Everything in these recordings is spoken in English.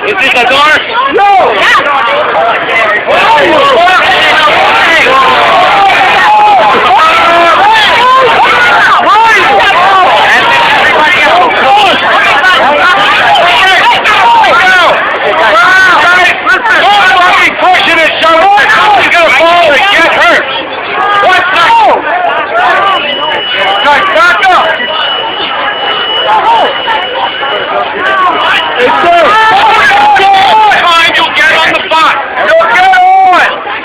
Is this a door? No!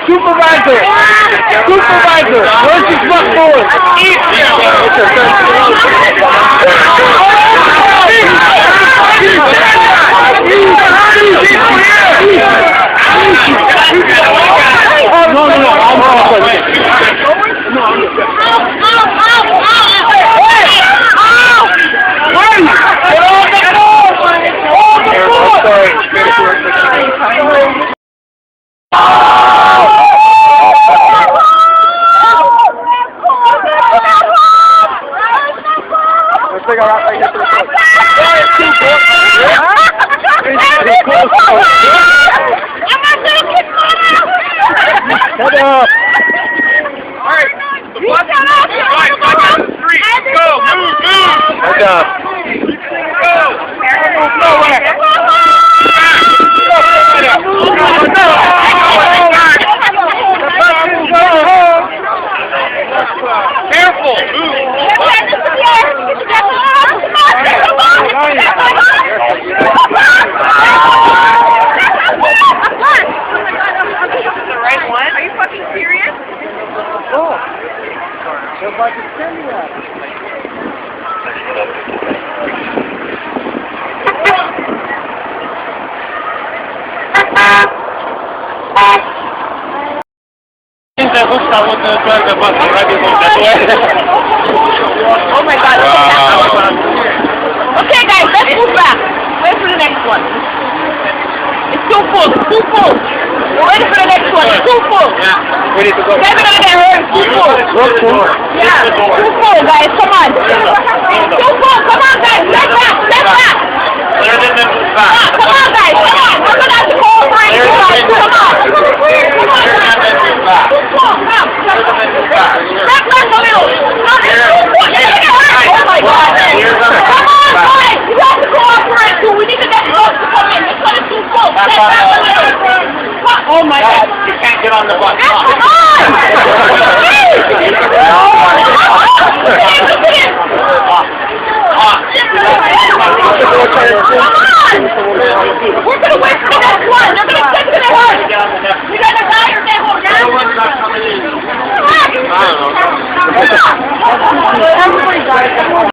Supervisor, where's his butt going? Oh my God. Okay guys, let's move back. Wait for the next one. It's too full. It's too full. We're ready for the next one. It's too full. Yeah. Ready to go. They're gonna get hurt. It's too full. Yeah. It's too full, guys. Come on. It's too full. Come on, guys. Step back. Step back. Come on, guys. Come on. We're gonna have to cooperate. Come on. Come on, guys. Too full. Come. Step back a little. Oh my God. Come on, guys. You have to cooperate too. We need the next boat to come in. This one is too full. Step back a little. Oh my God. You can't get on the bus. Come on. We're going to wait for the next one. They're going to take to the horse. We got to die or get home. Everybody got it.